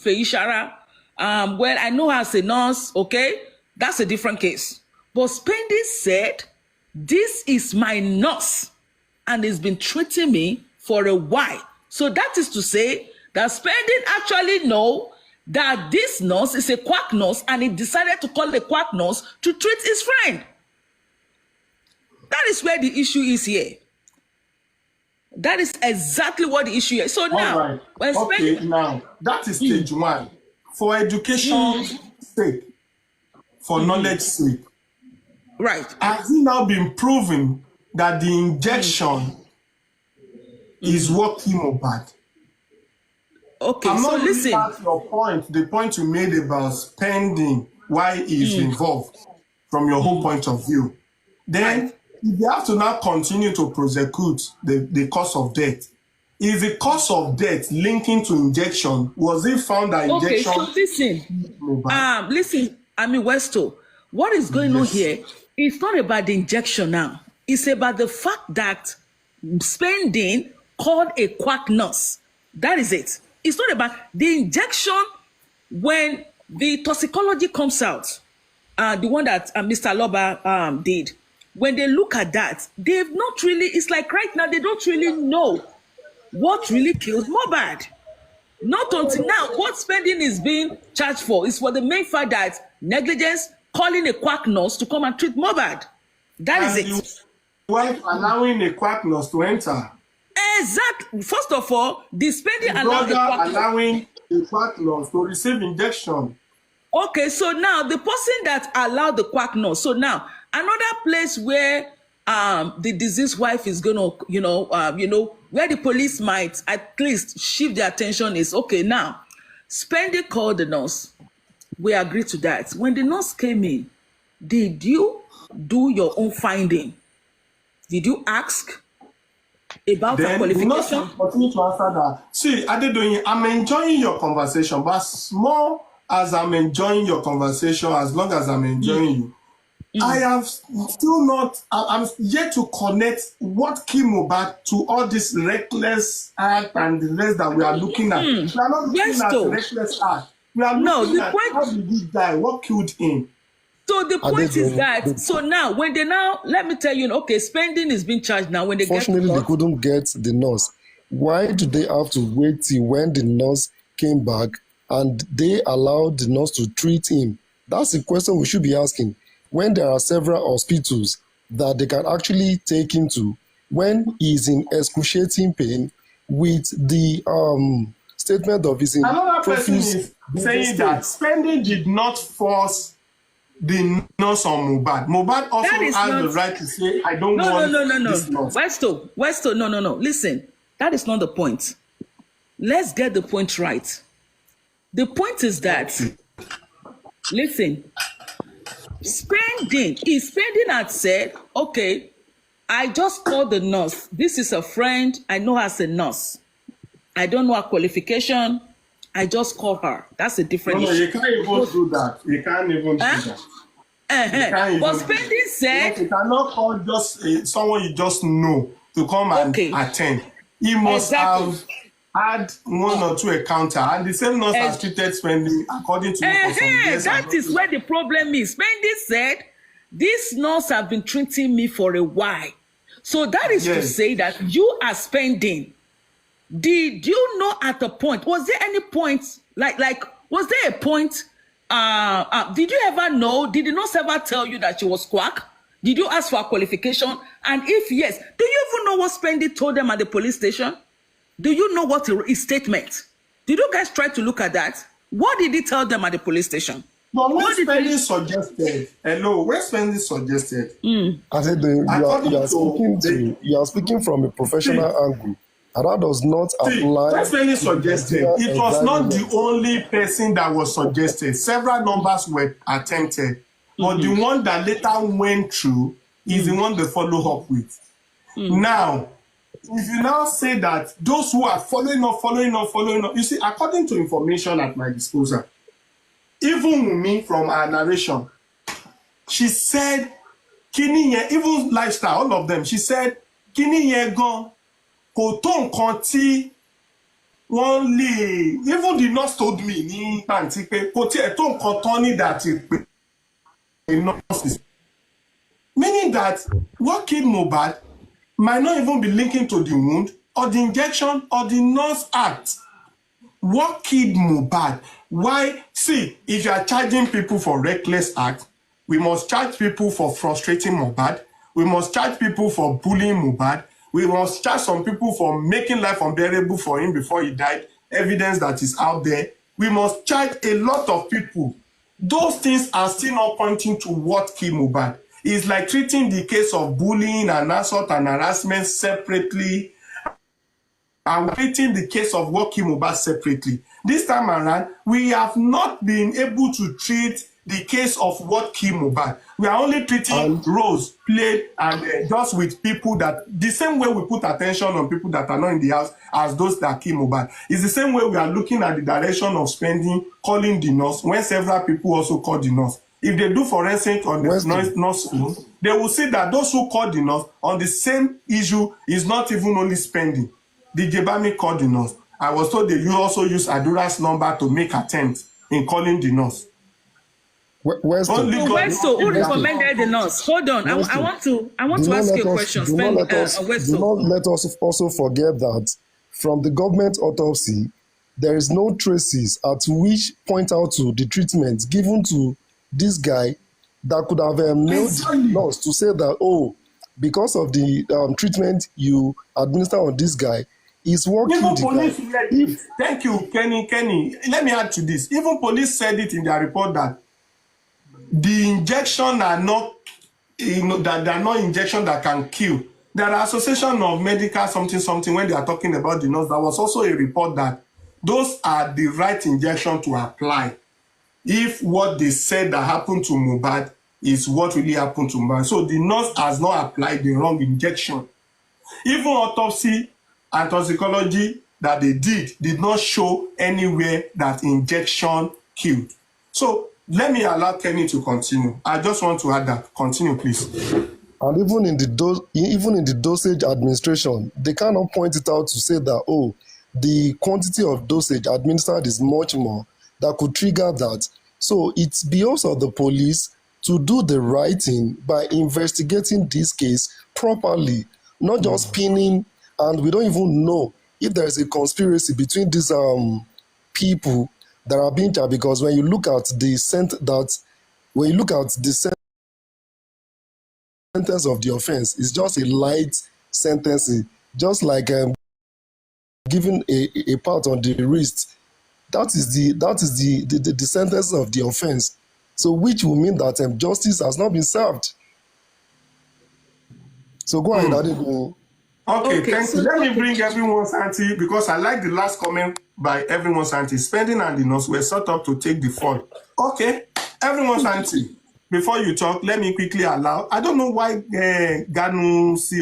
Feishara. Well, I know her as a nurse, okay? That's a different case. But Spending said, this is my nurse, and it's been treating me for a while. So that is to say that Spending actually know that this nurse is a quack nurse, and he decided to call the quack nurse to treat his friend. That is where the issue is here. That is exactly what the issue is. So now, right. when Now that is stage one. For education's sake, for knowledge sake. Right. Has it now been proven that the injection is working Mohbad? Okay, I'm so not listen. At your point, the point you made about Spending, why he's involved, from your whole point of view. Then they have to now continue to prosecute the cause of death. Is the cause of death linking to injection? Was it found that injection? Okay, so listen, I mean, Westo, what is going on here? It's not about the injection now. It's about the fact that Spending called a quack nurse. That is it. It's not about the injection. When the toxicology comes out, the one that Mr. Loba did, when they look at that, they've not really, it's like right now, they don't really know what really killed Mohbad. Not until now, what Spending is being charged for is for the main fact that negligence, calling a quack nurse to come and treat Mohbad. That is it. Wife allowing a quack nurse to enter. Exactly. First of all, the Spending allowing a quack nurse to receive injection. Okay, so now the person that allowed the quack nurse. So now another place where the deceased wife is gonna, where the police might at least shift their attention is, okay, now Spending called the nurse. We agreed to that. When the nurse came in, did you do your own finding? Did you ask about her qualification? Continue to answer that. See, Adedoyin, I'm enjoying your conversation, but small as I'm enjoying your conversation, as long as I'm enjoying you, I have still not, I'm yet to connect what killed Mohbad to all this reckless act and the rest that we are looking at. We are not looking at reckless act. We are looking at how did he die, what killed him. So the point is that, so now, when they let me tell you, okay, Spending is being charged now. When they Fortunately, they couldn't get the nurse. Why do they have to wait till when the nurse came back and they allowed the nurse to treat him? That's the question we should be asking. When there are several hospitals that they can actually take him to, when he's in excruciating pain, with the statement of his another person is saying that Spending did not force the nurse on Mohbad. Mohbad also has the right to say, I don't want this nurse. Westo, no. Listen, that is not the point. Let's get the point right. The point is that, listen, Spending had said, okay, I just called the nurse. This is a friend. I know her as a nurse. I don't know her qualification. I just call her. That's a different issue. You can't even do that. You can't even do that. But Spending said, you cannot call just someone you just know to come and attend. He must have had one or two encounter, and the same nurse has treated Spending according to that is where the problem is. Spending said, this nurse have been treating me for a while. So that is to say that you are Spending. Did you know at a point, was there any point, like was there a point, did you ever know, did the nurse ever tell you that she was quack? Did you ask for a qualification? And if yes, do you even know what Spending told them at the police station? Do you know what his statement? Did you guys try to look at that? What did he tell them at the police station? But when Spending suggested, when Spending suggested, I said you are speaking from a professional angle. And that does not apply. When Spending suggested, it was not the only person that was suggested. Several numbers were attempted. But the one that later went through is the one they follow up with. Now, if you now say that those who are following up, you see, according to information at my disposal, even Wumi from our narration, she said, Kini ye, even Lifestyle, all of them, she said, Kini ye gone. Kò tó nǹkan tí wọ́n lè, even the nurse told me ní pàǹtí pé kò tiẹ̀ tó nǹkan tán ní dàtí pé nurses. Meaning that what killed Mohbad might not even be linking to the wound or the injection or the nurse act. What killed Mohbad? Why? See, if you are charging people for reckless act, we must charge people for frustrating Mohbad. We must charge people for bullying Mohbad. We must charge some people for making life unbearable for him before he died. Evidence that is out there. We must charge a lot of people. Those things are still not pointing to what killed Mohbad. It's like treating the case of bullying and assault and harassment separately and treating the case of what killed Mohbad separately. This time around, we have not been able to treat the case of what killed Mohbad. We are only treating roles played and just with people that, the same way we put attention on people that are not in the house as those that kill Mohbad. It's the same way we are looking at the direction of Spending, calling the nurse, when several people also call the nurse. If they do forensic on the nurse, they will see that those who call the nurse on the same issue is not even only Spending. DJ Bami called the nurse. I was told that you also use Adura's number to make attempts in calling the nurse. Westo, who recommended the nurse? Hold on, I want to ask you a question. Do not let us also forget that from the government autopsy, there is no traces at which point out to the treatment given to this guy that could have made nurse to say that, oh, because of the treatment you administer on this guy, is what killed the guy. Thank you, Kenny. Let me add to this. Even police said it in their report that the injection are not, that they are not injection that can kill. There are association of medical something when they are talking about the nurse. There was also a report that those are the right injection to apply if what they said that happened to Mohbad is what really happened to Mohbad. So the nurse has not applied the wrong injection. Even autopsy and toxicology that they did not show anywhere that injection killed. So let me allow Kenny to continue. I just want to add that. Continue, please. And even in the dosage administration, they cannot point it out to say that, oh, the quantity of dosage administered is much more that could trigger that. So it's because of the police to do the right thing by investigating this case properly, not just pinning, and we don't even know if there is a conspiracy between these people that are being charged, because when you look at the sentence of the offense, it's just a light sentence, just like giving a part on the wrist. That is the sentence of the offense. So which will mean that justice has not been served. So go ahead, Adekunle. Okay, thank you. Let me bring everyone's auntie, because I like the last comment by everyone's auntie. Spending and the nurse were set up to take the fall. Okay, everyone's auntie. Before you talk, let me quickly allow. I don't know why Ganusi,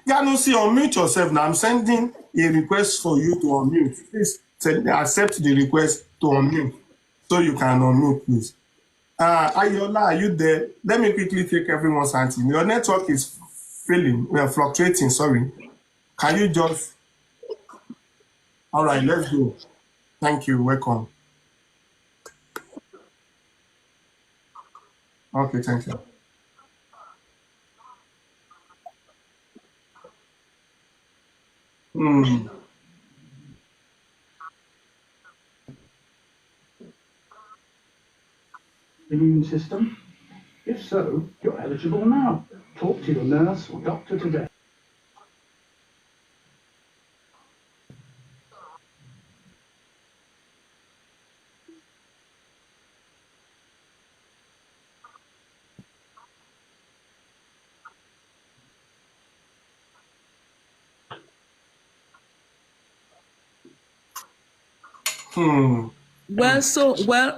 unmute yourself now. I'm sending a request for you to unmute. Please accept the request to unmute so you can unmute, please. Ayola, are you there? Let me quickly take everyone's auntie. Your network is failing. We are fluctuating. Sorry. Can you just? All right, let's go. Thank you. Welcome. Okay, thank you. Immune system? If so, you're eligible now. Talk to your nurse or doctor today.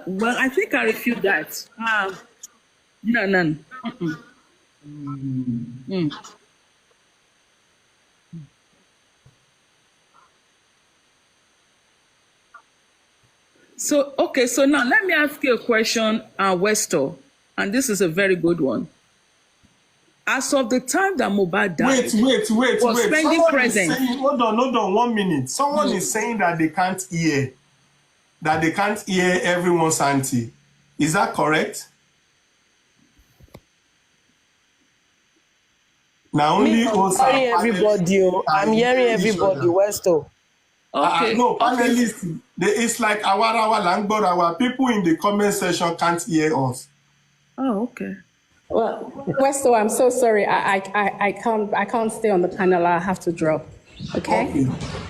Well, I think I refute that. No. So, okay, so now let me ask you a question, Westo, and this is a very good one. as of the time that Mohbad died, Wait. was Spending Someone present. is saying, hold on, 1 minute. Someone is saying that they can't hear everyone's auntie. Is that correct? Now only I'm hearing everybody. I'm hearing everybody, Westo. Okay. No, panelists, it's like our people in the comment section can't hear us. Oh, okay. Well, Westo, I'm so sorry. I can't stay on the panel. I have to drop. Okay.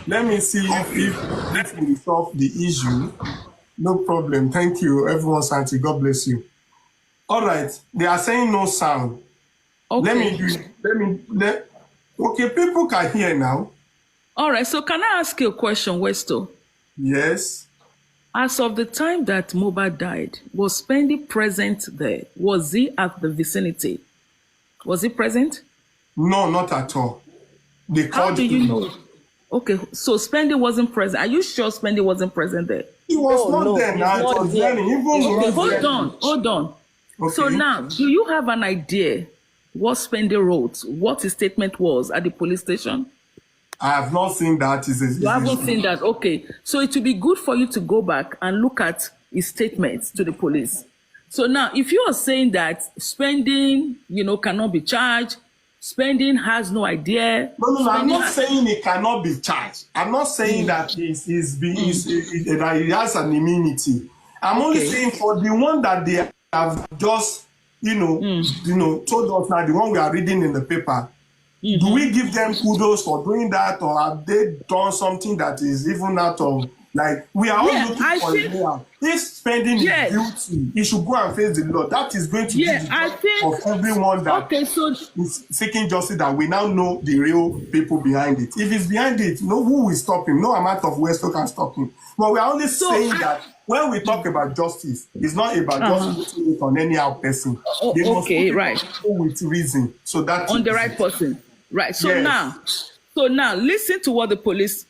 Let me see if we solve the issue. No problem. Thank you, everyone's auntie. God bless you. All right. They are saying no sound. Okay. Okay, people can hear now. All right. So can I ask you a question, Westo? Yes. As of the time that Mohbad died, was Spending present there? Was he at the vicinity? Was he present? No, not at all. They How called do you him. know? Okay, so Spending wasn't present. Are you sure Spending wasn't present there? He was not there now. It was very Okay, hold on. Okay. So now, do you have an idea what Spending wrote, what his statement was at the police station? I have not seen that. You haven't seen that? Okay. So it would be good for you to go back and look at his statements to the police. So now, if you are saying that Spending, cannot be charged, Spending has no idea. No, I'm not saying he cannot be charged. I'm not saying that that he has an immunity. I'm only saying for the one that they have just, told us now, the one we are reading in the paper. Do we give them kudos for doing that, or have they done something that is even out of, like, we are all looking for a way out. If Spending is guilty, he should go and face the law. That is going to be the job of everyone that is seeking justice, that we now know the real people behind it. If he's behind it, who will stop him? No amount of Westo can stop him. But we are only saying that when we talk about justice, it's not about just putting it on any other person. They must put it with reason. So that on the right person. Right. So now listen to what the police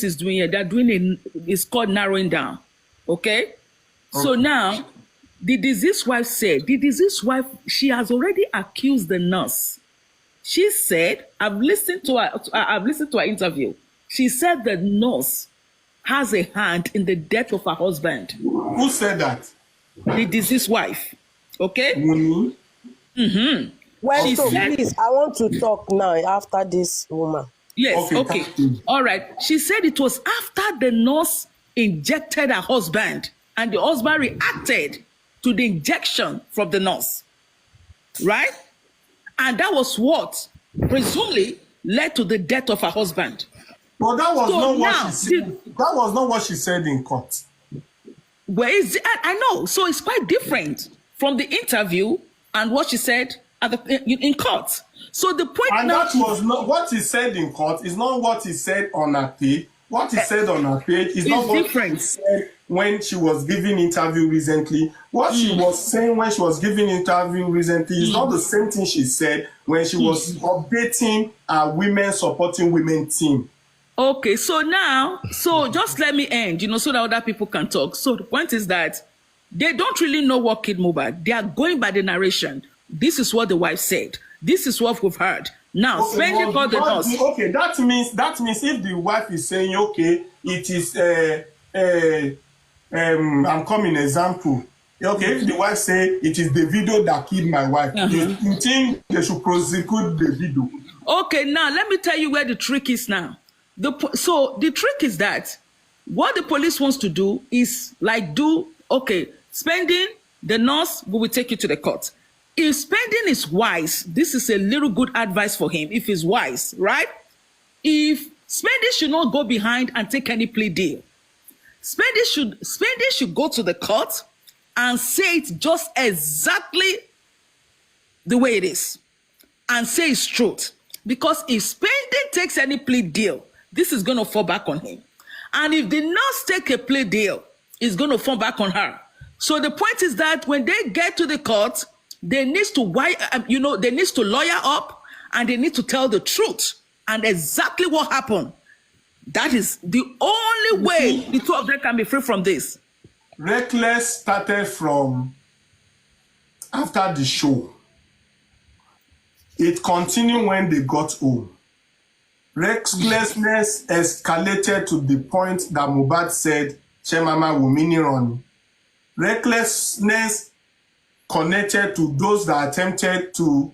is doing here. They're doing is called narrowing down. Okay. So now the deceased wife said, she has already accused the nurse. She said, I've listened to her interview. She said the nurse has a hand in the death of her husband. Who said that? The deceased wife. Okay? Well, please, I want to talk now after this woman. Yes, okay. All right. She said it was after the nurse injected her husband and the husband reacted to the injection from the nurse. Right? And that was what presumably led to the death of her husband. But that was not what she said. That was not what she said in court. Where is it? I know. So it's quite different from the interview and what she said in court. So the point and that was not what he said in court. Is not what he said on her page. What he said on her page is not what he said when she was giving interview recently. What she was saying when she was giving interview recently is not the same thing she said when she was updating a women supporting women team. Okay, so now, just let me end, so that other people can talk. So the point is that they don't really know what killed Mohbad. They are going by the narration. This is what the wife said. This is what we've heard. Now, Spending called the nurse. Okay, that means if the wife is saying, okay, it is I'm coming example. Okay, if the wife say it is the video that killed my wife, you think they should prosecute the video? Okay, now let me tell you where the trick is now. So the trick is that what the police wants to do is Spending, the nurse, we will take you to the court. If Spending is wise, this is a little good advice for him. If he's wise, right? If Spending should not go behind and take any plea deal. Spending should go to the court and say it just exactly the way it is and say it's truth. Because if Spending takes any plea deal, this is going to fall back on him. And if the nurse take a plea deal, it's going to fall back on her. So the point is that when they get to the court, they need to lawyer up and they need to tell the truth and exactly what happened. That is the only way the two of them can be free from this. Reckless started from after the show. It continued when they got home. Recklessness escalated to the point that Mohbad said, Chemama Wumini Ronnie. Recklessness connected to those that attempted to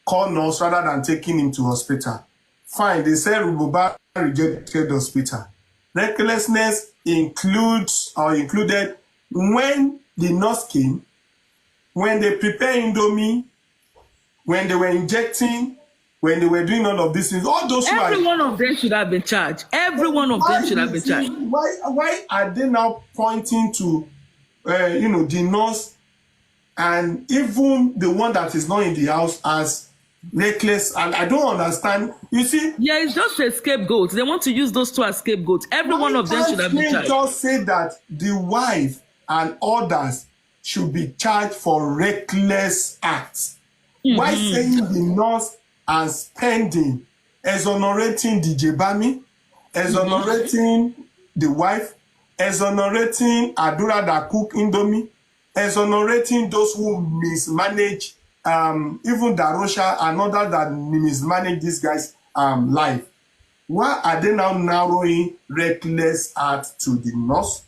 call nurse rather than taking him to hospital. Fine, they said Mohbad rejected hospital. Recklessness included when the nurse came, when they prepared Indomie, when they were injecting, when they were doing all of these things. All those Every one of them should have been charged. Every one of them should have been charged. Why are they now pointing to, the nurse and even the one that is not in the house as reckless? And I don't understand. You see? Yeah, it's just a scapegoat. They want to use those two as scapegoats. Every one of them should have been charged. Just say that the wife and others should be charged for reckless acts. Why saying the nurse and Spending, exonerating the Jebami, exonerating the wife, exonerating Adura that cook Indomie, exonerating those who mismanage, even Darosha and others that mismanage this guy's life? Why are they now narrowing reckless act to the nurse,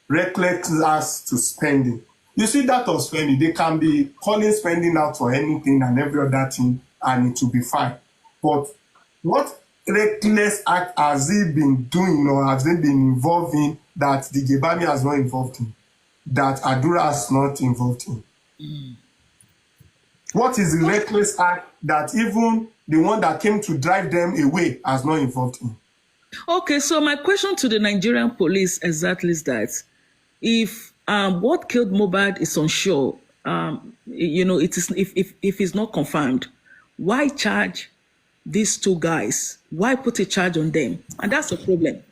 reckless acts to Spending? You see that of Spending, they can be calling Spending out for anything and every other thing, and it will be fine. But what reckless act has he been doing or has he been involved in that the Jebami has not involved in, that Adura has not involved in? What is the reckless act that even the one that came to drive them away has not involved in? Okay, so my question to the Nigerian police exactly is that if what killed Mohbad is unsure, it is if it's not confirmed, why charge these two guys? Why put a charge on them? And that's the problem.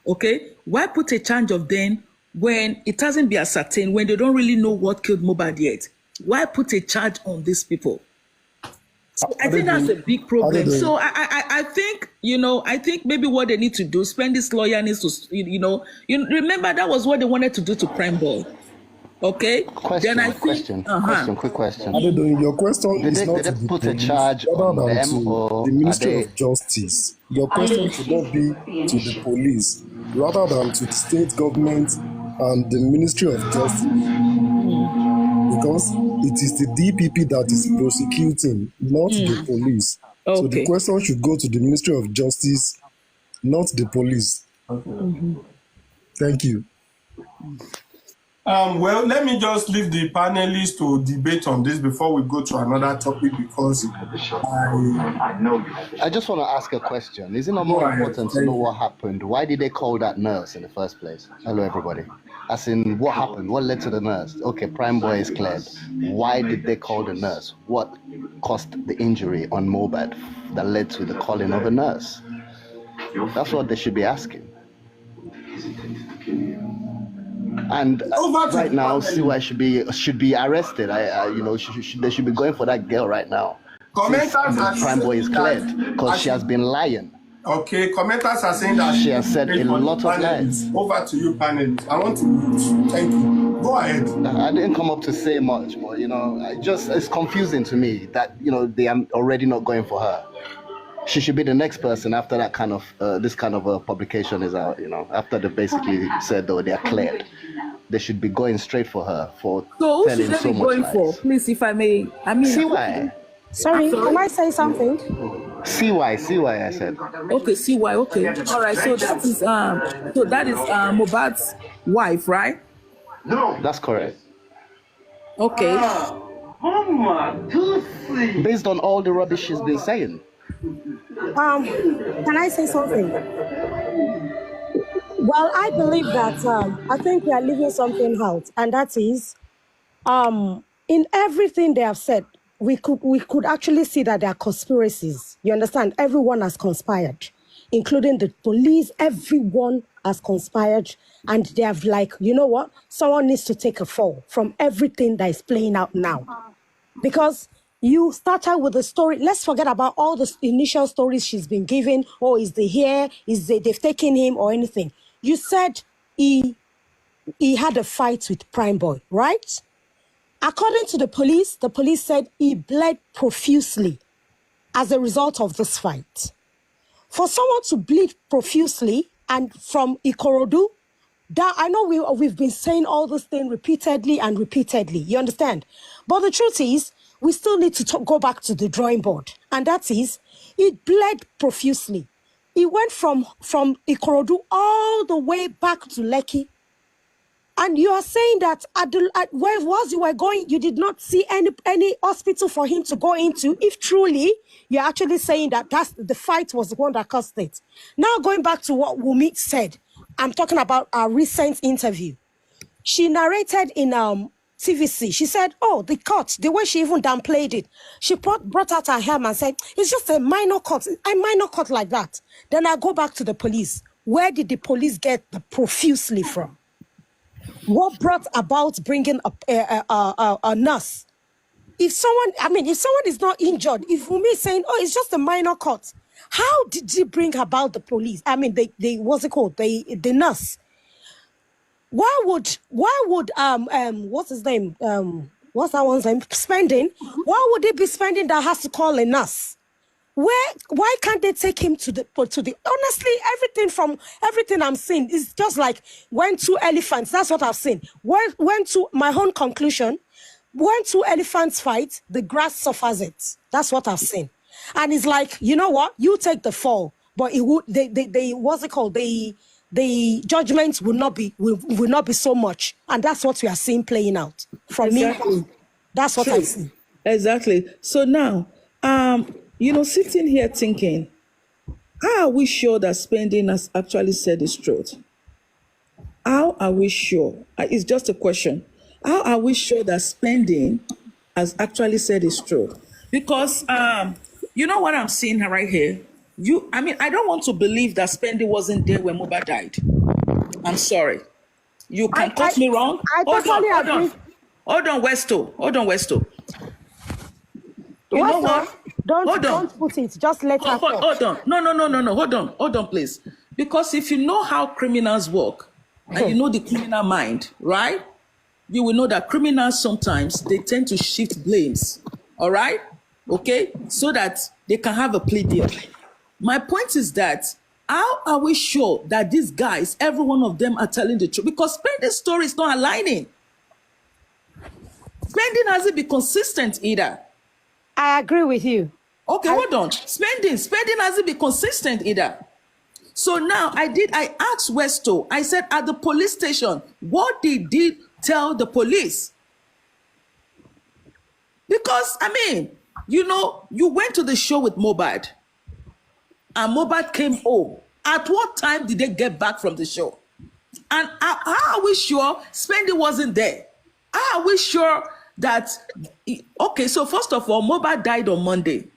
Okay, why put a charge of them when it hasn't been ascertained, when they don't really know what killed Mohbad yet? Why put a charge on these people? So I think that's a big problem. So I think, I think maybe what they need to do, Spend this lawyer needs to, remember that was what they wanted to do to Prime Boy. Okay? Question. Quick question. Your question is not did to they the put a police, charge rather on than them, to or the Ministry are of Justice. Your question should not be to the police, rather than to the state government and the Ministry of Justice. Because it is the DPP that is prosecuting, not the police. Okay. So the question should go to the Ministry of Justice, not the police. Thank you. Well, let me just leave the panelists to debate on this before we go to another topic, because I just want to ask a question. Is it not more important to know what happened? Why did they call that nurse in the first place? Hello, everybody. As in, what happened? What led to the nurse? Okay, Prime Boy is cleared. Why did they call the nurse? What caused the injury on Mohbad that led to the calling of a nurse? That's what they should be asking. And right now, Siwa should be arrested. They should be going for that girl right now. Prime Boy is cleared because she has been lying. Okay, commenters are saying that she has said a lot of lies. Over to you, panelists. I want to thank you. Go ahead. I didn't come up to say much, but it's confusing to me that they are already not going for her. She should be the next person after that kind of this kind of a publication is out. After they basically said though they are cleared, they should be going straight for her for telling so much going lies. for? Please, if I may. See why? Sorry, can I say something? See why I said. Okay, see why. Okay, all right. So that is Mohbad's wife, right? No, that's correct. Okay. Based on all the rubbish she's been saying. Can I say something? Well, I believe that I think we are leaving something out, and that is, in everything they have said, we could actually see that there are conspiracies. You understand? Everyone has conspired, including the police. Everyone has conspired, and they have you know what? Someone needs to take a fall from everything that is playing out now, because you started with the story. Let's forget about all the initial stories she's been given. Oh, is they here? They've taken him or anything? You said he had a fight with Prime Boy, right? According to the police said he bled profusely. as a result of this fight. For someone to bleed profusely and from Ikorodu, that I know we've been saying all this thing repeatedly and repeatedly, you understand? But the truth is, we still need to go back to the drawing board. And that is, it bled profusely. It went from Ikorodu all the way back to Lekki. And you are saying that where was you were going, you did not see any hospital for him to go into. If truly you're actually saying that the fight was the one that caused it. Now going back to what Wumi said, I'm talking about our recent interview. She narrated in TVC. She said, oh, the cut, the way she even downplayed it. She brought out her hair and said, it's just a minor cut like that. Then I go back to the police. Where did the police get the profusely from? What brought about bringing a nurse? If someone is not injured, if Wumi is saying, oh, it's just a minor cut, how did she bring about the police? I mean, what's it called? The nurse. Why would what's his name? What's that one's name? Spending. Why would it be Spending that has to call a nurse? Why can't they take him to the honestly, everything I'm seeing is just like when two elephants, that's what I've seen. When two, my own conclusion, when two elephants fight, the grass suffers it. That's what I've seen. And it's like, you know what? You take the fall, but it would what's it called? The judgments will not be so much. And that's what we are seeing playing out. From exactly. me, that's what I see. Exactly. So now, sitting here thinking, how are we sure that Spending has actually said his truth? How are we sure? It's just a question. How are we sure that Spending has actually said his truth? Because, you know what I'm seeing right here? I don't want to believe that Spending wasn't there when Mohbad died. I'm sorry. You can cut me wrong. I totally agree. Hold on, Westo. You know what? Don't put it. Just let her talk. Hold on. No. Hold on, please. Because if you know how criminals work, and you know the criminal mind, right? You will know that criminals sometimes, they tend to shift blames. All right? Okay? So that they can have a plea deal. My point is that, how are we sure that these guys, every one of them are telling the truth? Because Spending's story is not aligning. Spending hasn't been consistent either. I agree with you. Okay, hold on. Spending hasn't been consistent either. So now I asked Westo, I said at the police station, what did he tell the police? Because, you went to the show with Mohbad, and Mohbad came home. At what time did they get back from the show? And how are we sure Spending wasn't there? How are we sure that, okay, so first of all, Mohbad died on Monday.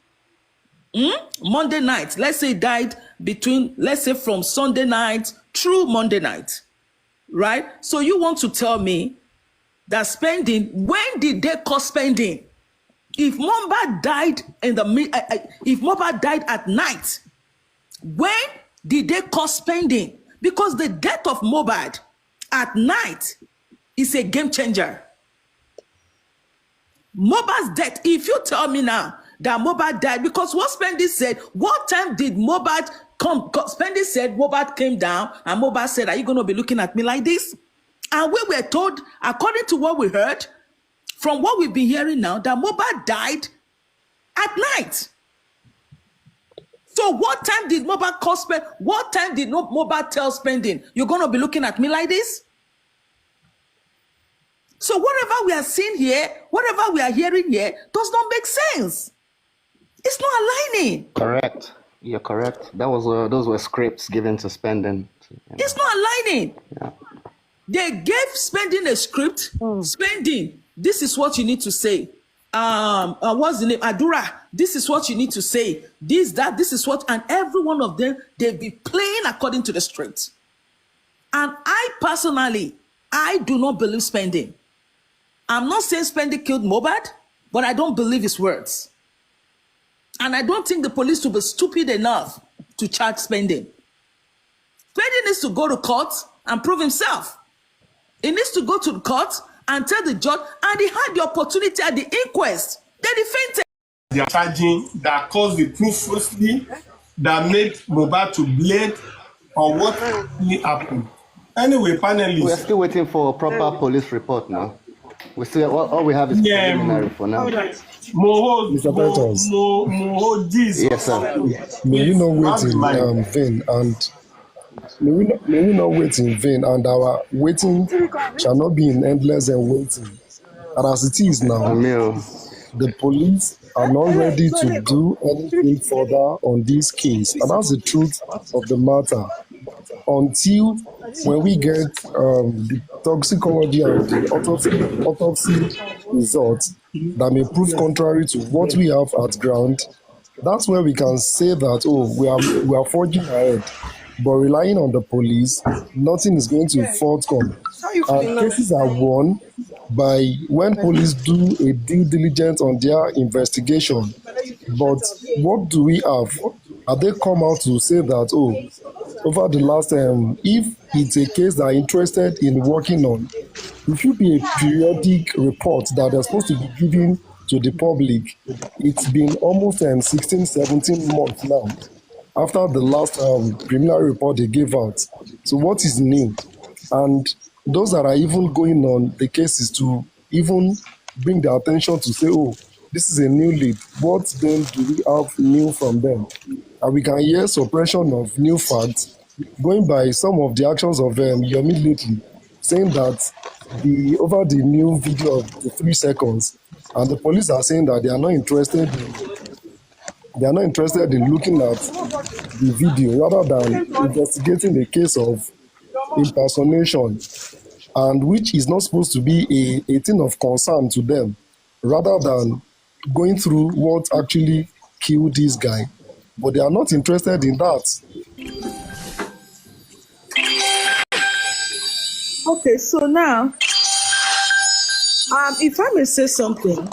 Monday night. Let's say died from Sunday night through Monday night. Right? So you want to tell me that Spending, when did they call Spending? If Mohbad died if Mohbad died at night, when did they call Spending? Because the death of Mohbad at night is a game changer. Mohbad's death, if you tell me now that Mohbad died, because what Spending said, what time did Mohbad come? Spending said Mohbad came down, and Mohbad said, are you going to be looking at me like this? And we were told, according to what we heard, from what we've been hearing now, that Mohbad died at night. So what time did Mohbad call Spending? What time did Mohbad tell Spending, you're going to be looking at me like this? So whatever we are seeing here, whatever we are hearing here, does not make sense. It's not aligning. Correct. You're correct. Those were scripts given to Spending. It's not aligning. Yeah. They gave Spending a script. Spending, this is what you need to say. What's the name? Adura, this is what you need to say. This is what, and every one of them, they'll be playing according to the script. And I personally, I do not believe Spending. I'm not saying Spending killed Mohbad, but I don't believe his words. And I don't think the police will be stupid enough to charge Spending. Spending needs to go to court and prove himself. He needs to go to the court and tell the judge, and he had the opportunity at the inquest. Then he fainted. they are charging that caused the proof falsely, that made Mohbad to bleed, or what really happened. Anyway, panelists. We are still waiting for a proper police report now. We still all we have is preliminary for now. Moho, this. Yes, sir. May you not wait in vain, and may we not wait in vain, and our waiting shall not be in endless and waiting. And as it is now, the police are not ready to do anything further on this case, and that's the truth of the matter. Until when we get the toxicology and the autopsy results that may prove contrary to what we have at ground, that's where we can say that, oh, we are forging ahead. But relying on the police, nothing is going to forthcome. And cases are won by when police do a due diligence on their investigation. But what do we have? Have they come out to say that, oh, over the last if it's a case that are interested in working on, it should be a periodic report that they're supposed to be given to the public. It's been almost 16, 17 months now after the last preliminary report they gave out. So what is new? And those that are even going on the cases to even bring their attention to say, oh, this is a new lead. What then do we have new from them? And we can hear suppression of new facts going by some of the actions of Yomi lately, saying that over the new video of the 3 seconds, and the police are saying that they are not interested in looking at the video rather than investigating the case of impersonation, and which is not supposed to be a thing of concern to them, rather than going through what actually killed this guy. But they are not interested in that. Okay, so now, if I may say something,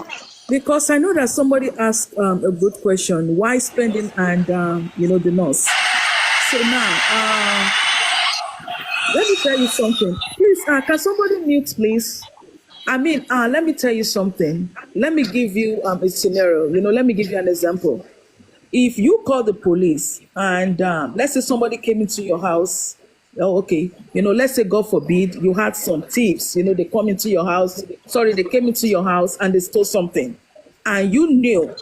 because I know that somebody asked a good question, why Spending and the nurse? So now, let me tell you something. Please, can somebody mute, please? Let me tell you something. Let me give you a scenario. Let me give you an example. If you call the police and let's say somebody came into your house, let's say, God forbid, you had some thieves, they came into your house and they stole something, and you knew,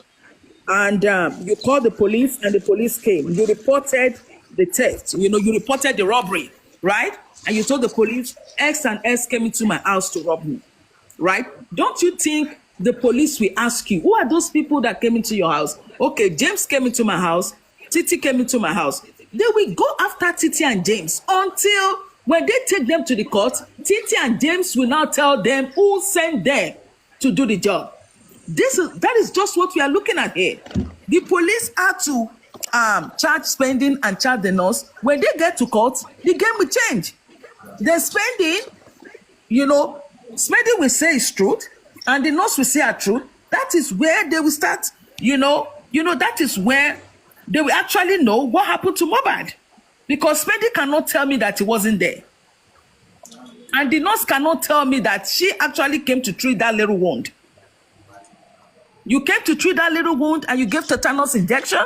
and you called the police and the police came. You reported the theft, you reported the robbery, right? And you told the police, X and X came into my house to rob me, right? Don't you think the police will ask you, who are those people that came into your house? Okay, James came into my house, Titi came into my house. They will go after Titi and James until when they take them to the court, Titi and James will now tell them who sent them to do the job. That is just what we are looking at here. The police are to charge Spending and charge the nurse. When they get to court, the game will change. The Spending will say it's truth, and the nurse will say a truth. That is where they will start, that is where they will actually know what happened to Mohbad. Because Spending cannot tell me that he wasn't there. And the nurse cannot tell me that she actually came to treat that little wound. You came to treat that little wound and you gave tetanus injection?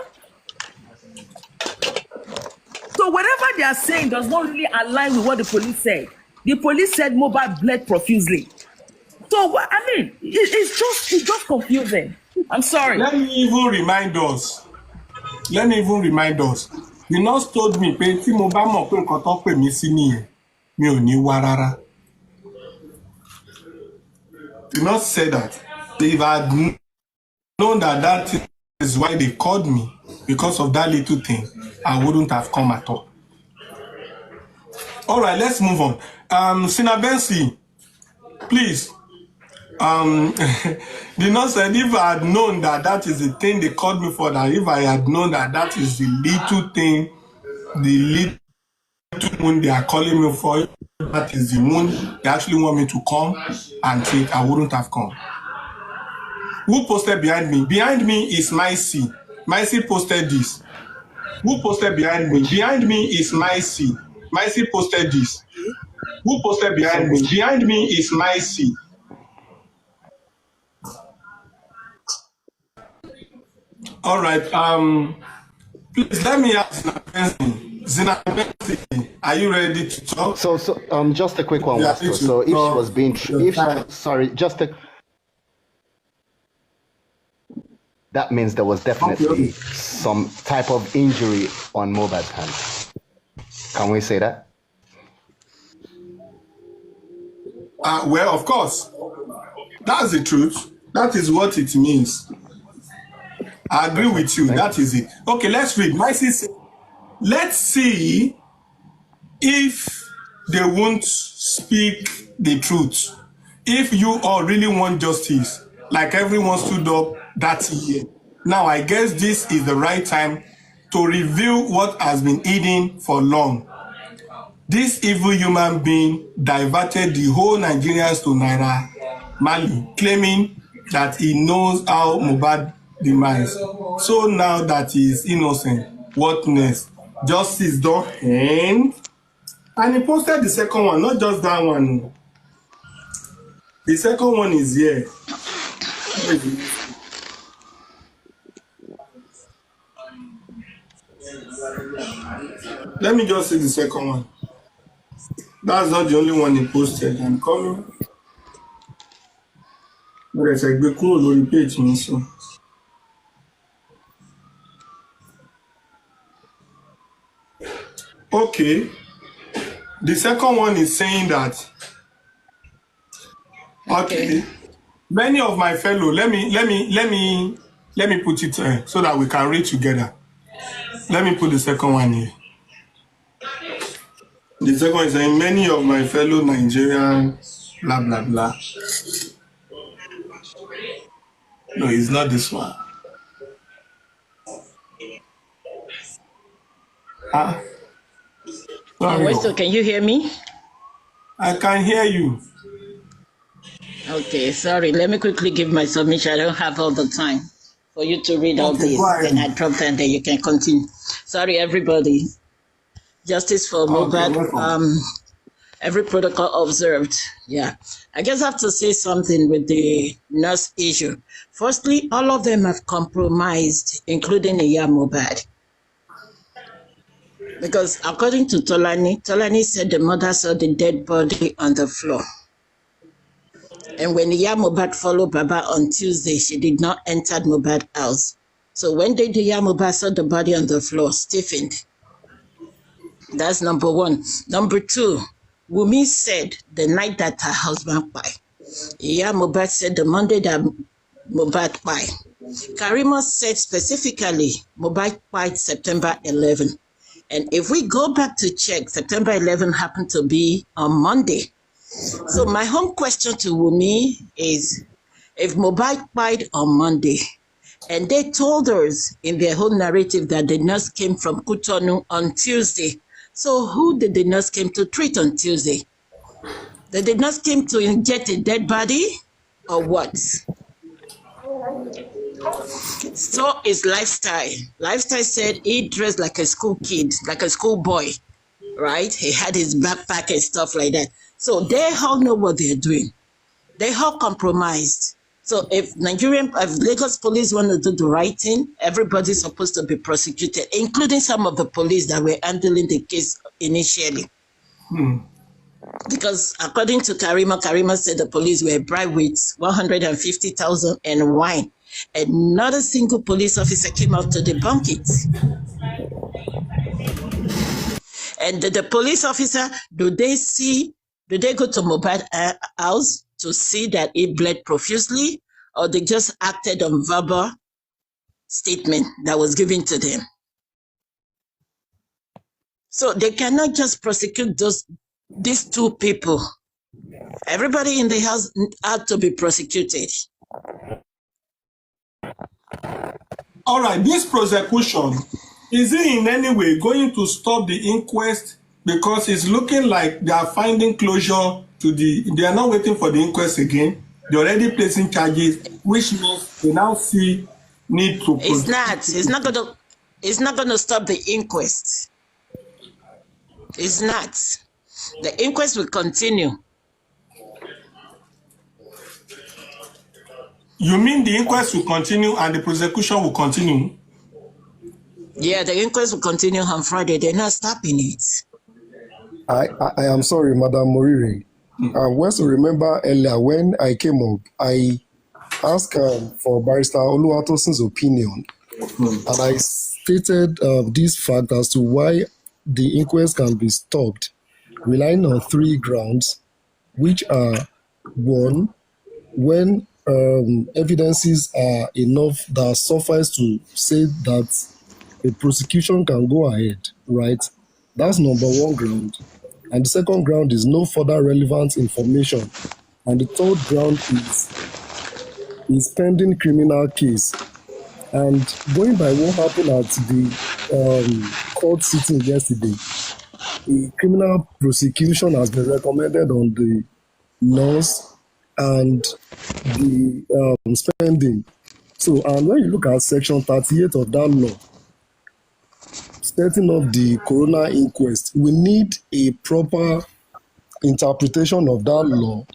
So whatever they are saying does not really align with what the police said. The police said Mohbad bled profusely. So, it's just confusing. I'm sorry. Let me even remind us. The nurse told me, pé tí mo bá mọ̀ pé nǹkan tó pè mí sí nìyẹn, mi ò ní wá rárá. The nurse said that if I had known that is why they called me, because of that little thing, I wouldn't have come at all. All right, let's move on. Sinabensi, please. The nurse said, if I had known that is the thing they called me for, that if I had known that is the little thing, the little wound they are calling me for, that is the wound they actually want me to come and treat, I wouldn't have come. Who posted behind me? Behind me is Myci. Myci posted this. Who posted behind me? Behind me is Myci. Myci posted this. Who posted behind me? Behind me is Myci. All right. Please let me ask Zina, are you ready to talk? So just a quick one, Yeah, Westo. So if she was being, that means there was definitely some type of injury on Mohbad's hand. Can we say that? Well, of course. That's the truth. That is what it means. I agree with you. That is it. Okay, let's read. My sister, let's see if they won't speak the truth. If you all really want justice, like everyone stood up that year. Now, I guess this is the right time to review what has been hidden for long. This evil human being diverted the whole Nigerians to Naira Marley, claiming that he knows how Mohbad demise. So now that he is innocent, what next? Justice don't end. And he posted the second one, not just that one. The second one is here. Let me just see the second one. That's not the only one he posted. I'm coming. There's a big cool on the page, so. Okay. The second one is saying that. Okay. Many of my fellow, let me put it so that we can read together. Let me put the second one here. The second one is saying many of my fellow Nigerians, blah blah blah. No, it's not this one. Westo, can you hear me? I can hear you. Okay, sorry. Let me quickly give my submission. I don't have all the time for you to read all this. Then I drop that and then you can continue. Sorry, everybody. Justice for Mohbad. Every protocol observed. Yeah. I guess I have to say something with the nurse issue. Firstly, all of them have compromised, including Mohbad. Because according to Tolani said the mother saw the dead body on the floor. And when Mohbad followed Baba on Tuesday, she did not enter Mohbad's house. So when Mohbad saw the body on the floor, stiffened. That's number one. Number two, Wumi said the night that her husband died. Mohbad said the Monday that Mohbad died. Karima said specifically Mohbad died September 11. And if we go back to check, September 11 happened to be on Monday. So my home question to Wumi is, if Mohbad died on Monday, and they told us in their whole narrative that the nurse came from Cotonou on Tuesday, so who did the nurse came to treat on Tuesday? Did the nurse came to inject a dead body or what? So is Lifestyle. Lifestyle said he dressed like a school kid, like a school boy, right? He had his backpack and stuff like that. So they all know what they're doing. They all compromised. So if Lagos police want to do the right thing, everybody's supposed to be prosecuted, including some of the police that were handling the case initially. Because according to Karima said the police were bribed with 150,000 and wine. And not a single police officer came out to debunk it. And the police officer, do they go to Mohbad's house to see that he bled profusely, or they just acted on verbal statement that was given to them? So they cannot just prosecute these two people. Everybody in the house had to be prosecuted. All right, this prosecution, is it in any way going to stop the inquest? Because it's looking like they are finding closure to they are not waiting for the inquest again. They're already placing charges, which means they now need to. It's not gonna stop the inquest. It's not. The inquest will continue. You mean the inquest will continue and the prosecution will continue? Yeah, the inquest will continue on Friday. They're not stopping it. I am sorry, Madam Morire. I want to remember earlier when I came up, I asked for Barrister Oluwatosin's opinion, and I stated this fact as to why the inquest can be stopped, relying on 3 grounds, which are: 1, when evidences are enough that suffice to say that a prosecution can go ahead, right? That's number 1 ground. And the second ground is no further relevant information. And the third ground is pending criminal case. And going by what happened at the court sitting yesterday, a criminal prosecution has been recommended on the nurse and the spending. So, and when you look at section 38 of that law, setting up the coroner inquest, we need a proper interpretation of that law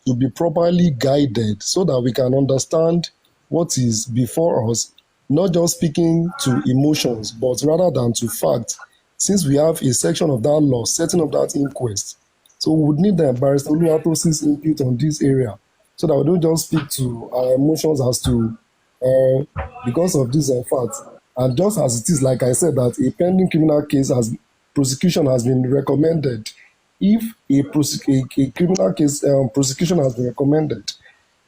to be properly guided so that we can understand what is before us, not just speaking to emotions, but rather than to fact, since we have a section of that law setting up that inquest. So we would need the Barrister Oluwatosin's input on this area so that we don't just speak to our emotions as to because of this fact. And just as it is, like I said, that a pending criminal case prosecution has been recommended. If a criminal case prosecution has been recommended,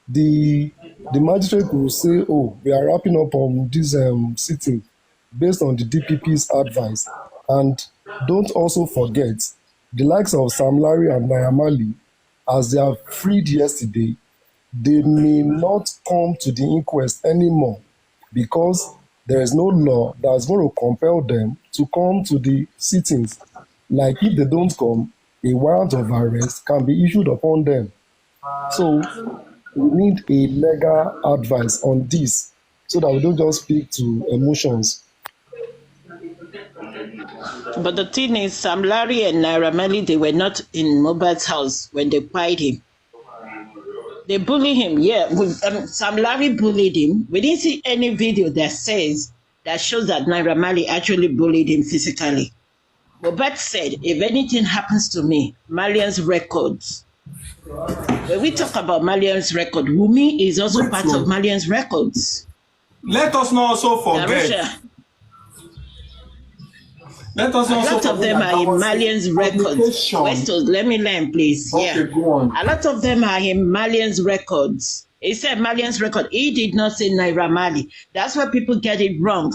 the magistrate will say, "Oh, we are wrapping up on this sitting based on the DPP's advice." And don't also forget, the likes of Sam Larry and Naira Marley, as they are freed yesterday, they may not come to the inquest anymore because there is no law that's going to compel them to come to the sittings. Like if they don't come, a warrant of arrest can be issued upon them. So we need a legal advice on this so that we don't just speak to emotions. But the thing is, Sam Larry and Naira Marley, they were not in Mohbad's house when they quiet him. They bully him, yeah. Sam Larry bullied him. We didn't see any video that shows that Naira Marley actually bullied him physically. Mohbad said, if anything happens to me, Marlian's records. When we talk about Marlian's record, Wumi is also part of Marlian's records. Let us not also forget. Let us a lot of them are in Marlian's records. Westos, let me learn, please. Okay, yeah. Go on. A lot of them are in Marlian's records. He said Marlian's record. He did not say Naira Marley. That's why people get it wrong.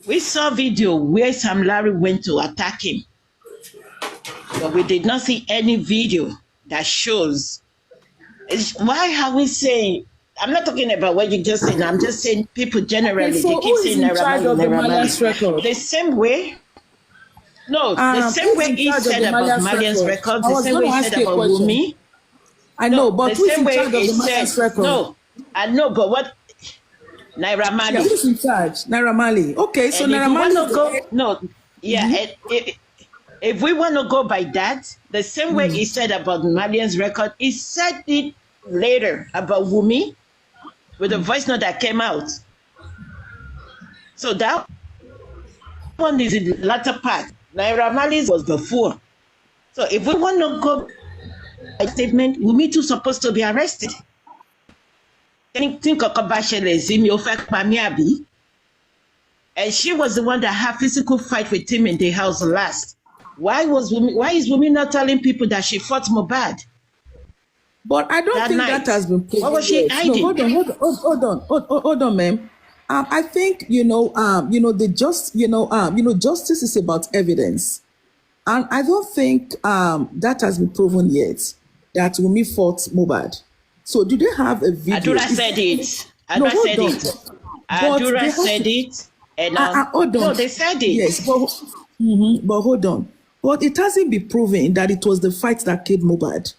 We saw video where Sam Larry went to attack him. But we did not see any video that shows. Why are we saying... I'm not talking about what you just said. I'm just saying people generally, okay, so they keep saying Naira Marley. The same way. No, the same way he said about Marlian's record, the same way he said about Wumi. I know, but the same way he said, no, I know, but what? Naira Marley. Yeah, who's in charge? Naira Marley. Okay, so Naira Marley. If we want to go by that, the same way he said about Marlian's record, he said it later about Wumi. With the voice note that came out. So that one is in the latter part. Naira Marley's was before. So if we want to go by statement, Wumi too supposed to be arrested. And she was the one that had physical fight with him in the house last. Why is Wumi not telling people that she fought Mohbad? But I don't think that has been proven. What was she hiding? No, hold on, ma'am. I think justice is about evidence, and I don't think that has been proven yet that Wumi fought Mohbad. So do they have a video? Adura said it. Adura said it. And hold on. No, they said it. Yes, but hold on. But it hasn't been proven that it was the fight that killed Mohbad.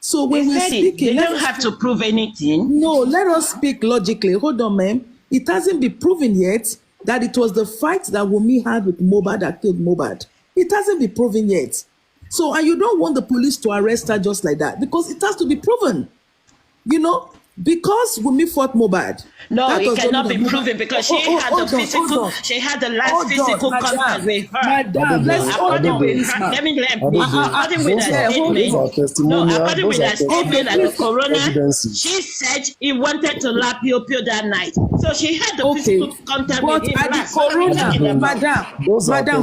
So when we're speaking, they don't have to prove anything. No, let us speak logically. Hold on, ma'am. It hasn't been proven yet that it was the fight that Wumi had with Mohbad that killed Mohbad. It hasn't been proven yet. So, and you don't want the police to arrest her just like that because it has to be proven. because Wunmi fought Mohbad. No, it cannot be proven because she had the physical. She had the last physical contact with her. Madam, let's hold on. Let me according with that statement. No, according with that statement at the coroner, she said he wanted to lap Pio that night. So she had the physical contact with him. But at the coroner, madam,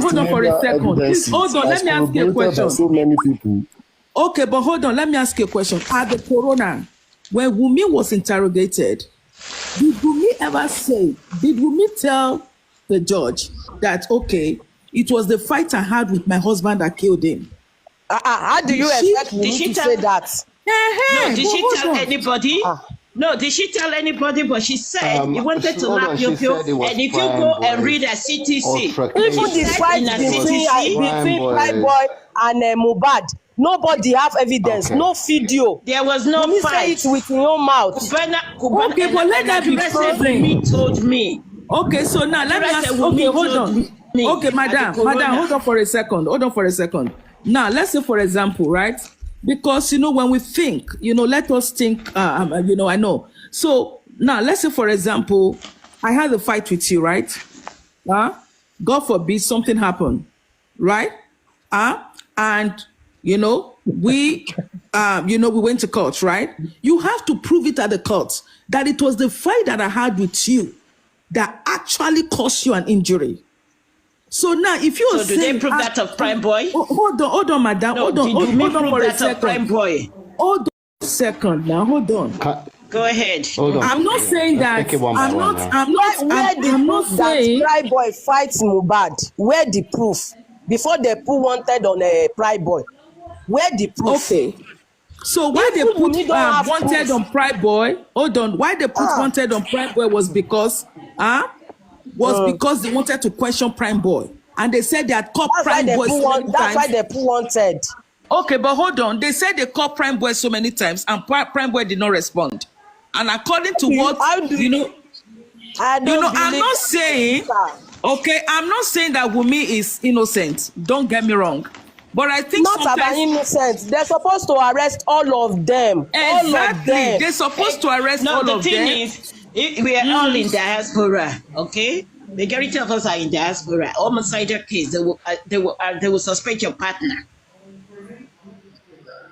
hold on for a second. Please, hold on. Let me ask you a question. So many people. Okay, but hold on. Let me ask you a question. At the coroner, when Wunmi was interrogated, did Wunmi tell the judge that, okay, it was the fight I had with my husband that killed him? How do you expect Wunmi to say that? No, did she tell anybody? No, did she tell anybody? But she said he wanted to lap Pio, and if you go and read a CTC, even the fight between Prime Boy and Mohbad, nobody have evidence, no video. There was no fight. Say it with your own mouth. Okay, but let that be proven. He told me. Okay, so now let me ask. Okay, hold on. Okay, madam, hold on for a second. Now, let's say, for example, right? Because, when we think, let us think, I know. So now, let's say, for example, I had a fight with you, right? God forbid something happened, right? And we went to court, right? You have to prove it at the court that it was the fight that I had with you that actually caused you an injury. So now, if you do they prove that of Prime Boy? Hold on, madam. No, hold on for a second. Prime Boy. Hold on a second now. Hold on. Go ahead. I'm not saying that. I'm not saying that Prime Boy fights Mohbad. Where the proof? Before they put wanted on a Prime Boy. Where the proof? Okay. So why they put wanted on Prime Boy? Hold on. Why they put wanted on Prime Boy was because because they wanted to question Prime Boy, and they said they had caught Prime Boy so many times. That's why they put wanted. Okay, but hold on. They said they caught Prime Boy so many times, and Prime Boy did not respond. And according to I'm not saying. Okay, I'm not saying that Wunmi is innocent. Don't get me wrong. But I think not about innocent. They're supposed to arrest all of them. Exactly. All of them. They're supposed to arrest all of them. No, the thing is, we are all in diaspora, okay? Majority of us are in diaspora. Homicide case, they will suspect your partner.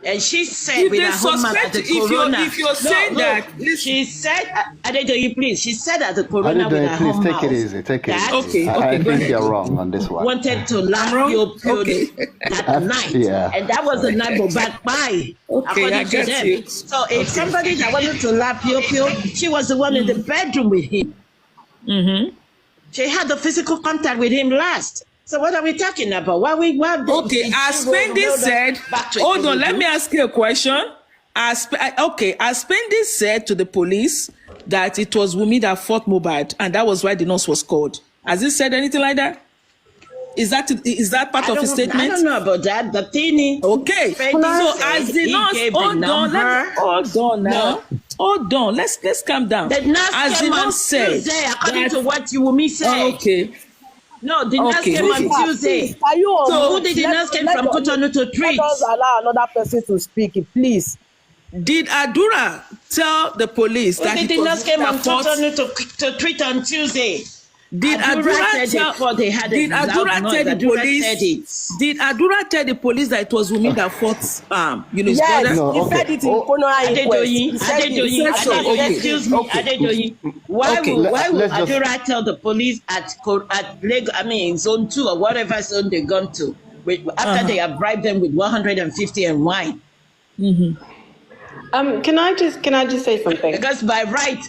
And she said if with her home at the corona. If you're saying that, she said, Adedoyi, please. She said at the corona with her home take house. It easy. Take it easy. Okay, I think you're wrong on this one. Wanted to laugh that night, and that was the night of Kpai. Okay, I get you. So if somebody that wanted to laugh Pio, she was the one in the bedroom with him. Mm-hmm. She had the physical contact with him last. So what are we talking about? Okay, as Spendi said, hold on, let me ask you a question. As Spendi said to the police that it was Wunmi that fought Mohbad, and that was why the nurse was called. Has he said anything like that? Is that part of his statement? I don't know about that. The thing okay. So as the nurse, hold on. Let's calm down. The nurse came on Tuesday, according to what Wunmi said. Okay. No, the nurse came on Tuesday. So who did the nurse came from Cotonou to treat? Let us allow another person to speak, please. Did Adura tell the police that the nurse came on Cotonou to treat on Tuesday? Did Adura tell the police that it was Wunmi that fought his brother? No, he said it in Adedoyi, excuse me, Adedoyi. Why would Adura tell the police at zone 2 or whatever zone they gone to after they have bribed them with 150 and wine? Mm-hmm. Can I just say something? Because by right,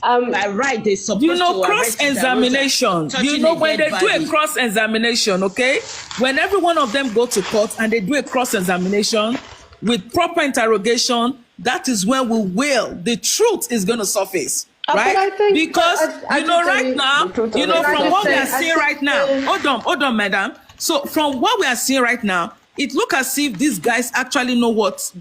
they're supposed to cross-examination. When they do a cross-examination, okay? When every one of them go to court and they do a cross-examination with proper interrogation, that is when the truth is going to surface. Right? Because, right now, from what we are seeing right now, hold on, madam. So from what we are seeing right now, it looks as if these guys actually know what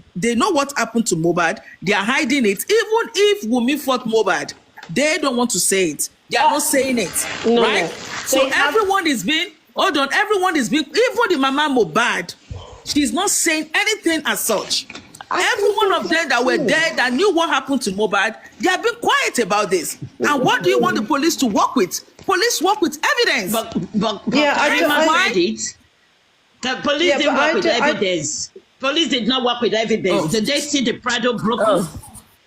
happened to Mohbad. They are hiding it. Even if Wunmi fought Mohbad, they don't want to say it. They are not saying it, right? So everyone is being, even the Mama Mohbad, she's not saying anything as such. Every one of them that were there that knew what happened to Mohbad, they have been quiet about this. And what do you want the police to work with? Police work with evidence. But Yeah, I read it. The police didn't work with evidence. Police did not work with evidence. Oh. Did they see the Prado broken?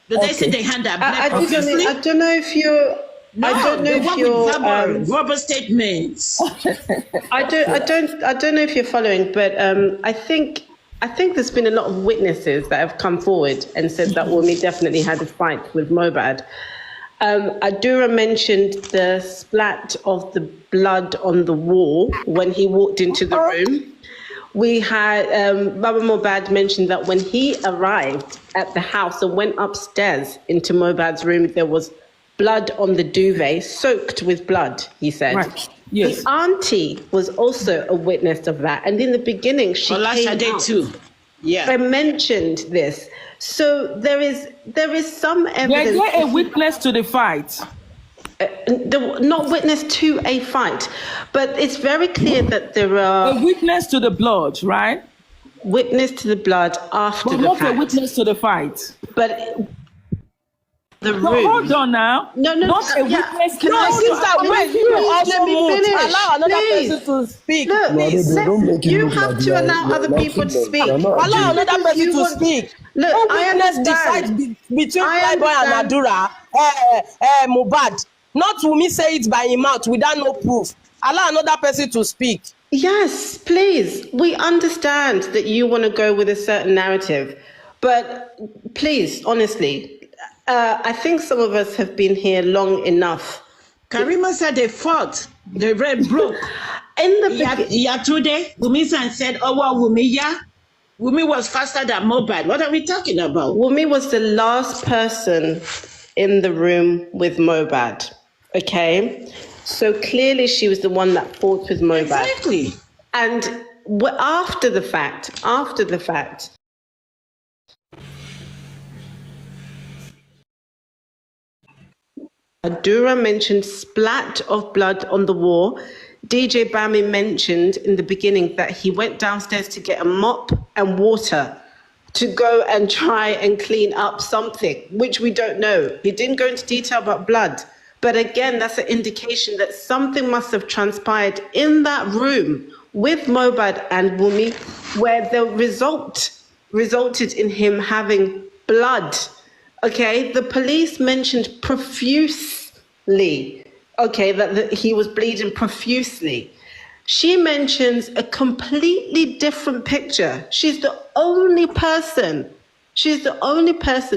Did they see the hand that bled profusely? I don't know if you're. No, I don't know they if work you're. with verbal statements. I don't know if you're following, but I think there's been a lot of witnesses that have come forward and said that Wunmi definitely had a fight with Mohbad. Adura mentioned the splat of the blood on the wall when he walked into the room. We had Baba Mohbad mentioned that when he arrived at the house and went upstairs into Mohbad's room, there was blood on the duvet, soaked with blood, he said. Right. Yes. The auntie was also a witness of that. And in the beginning, she came out too. Yeah. and mentioned this. So there is some evidence. Was there a witness to the fight? Not witness to a fight, but it's very clear that there are... A witness to the blood, right? Witness to the blood after but the not fact. a witness to the fight. But... The room. Hold on now. No, not a witness. No, sister, wait, you also move. Allow another person to speak. Look, don't you have to allow other people to speak. Allow another person to speak. Look, I understand. Between Kpai and Adura, Mohbad. Not Wunmi say it by his mouth without no proof. Allow another person to speak. Yes, please. We understand that you want to go with a certain narrative, but please, honestly, I think some of us have been here long enough. Karima said they fought. The red broke. In the Yatude, Wunmi said, "Oh, well, Wunmi, yeah." Wunmi was faster than Mohbad. What are we talking about? Wunmi was the last person in the room with Mohbad. Okay, so clearly she was the one that fought with Mohbad. Exactly. And after the fact, Adura mentioned splat of blood on the wall. DJ Bami mentioned in the beginning that he went downstairs to get a mop and water to go and try and clean up something, which we don't know. He didn't go into detail about blood. But again, that's an indication that something must have transpired in that room with Mohbad and Wunmi, where the resulted in him having blood. Okay, the police mentioned profusely, okay, that he was bleeding profusely. She mentions a completely different picture. She's the only person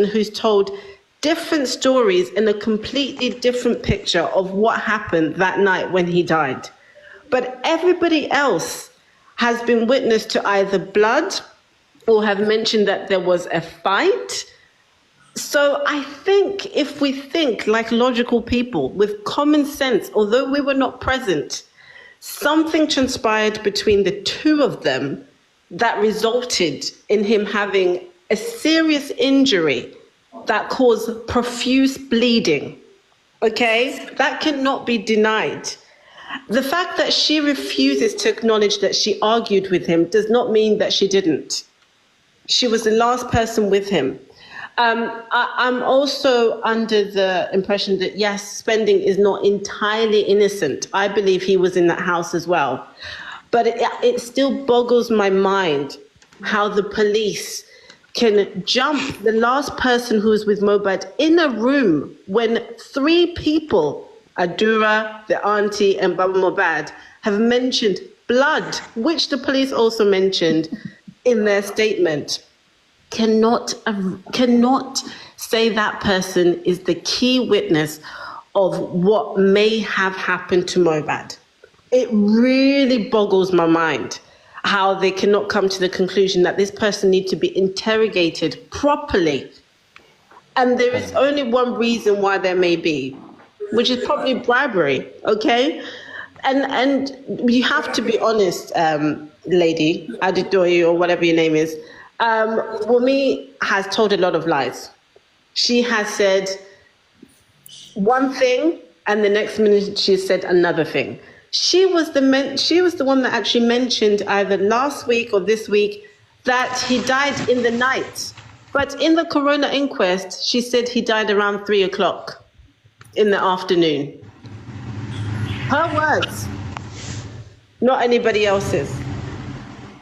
who's told different stories in a completely different picture of what happened that night when he died. But everybody else has been witness to either blood or have mentioned that there was a fight. So I think if we think like logical people with common sense, although we were not present, something transpired between the two of them that resulted in him having a serious injury that caused profuse bleeding. Okay? That cannot be denied. The fact that she refuses to acknowledge that she argued with him does not mean that she didn't. She was the last person with him. I'm also under the impression that, yes, Spending is not entirely innocent. I believe he was in that house as well. But it still boggles my mind how the police can jump the last person who was with Mohbad in a room when three people, Adura, the auntie, and Baba Mohbad, have mentioned blood, which the police also mentioned in their statement. Cannot say that person is the key witness of what may have happened to Mohbad. It really boggles my mind how they cannot come to the conclusion that this person needs to be interrogated properly. And there is only one reason why there may be, which is probably bribery, okay? And you have to be honest, lady, Adedoye, or whatever your name is. Wunmi has told a lot of lies. She has said one thing, and the next minute she said another thing. She was the one that actually mentioned either last week or this week that he died in the night. But in the coroner inquest, she said he died around 3 o'clock in the afternoon. Her words, not anybody else's.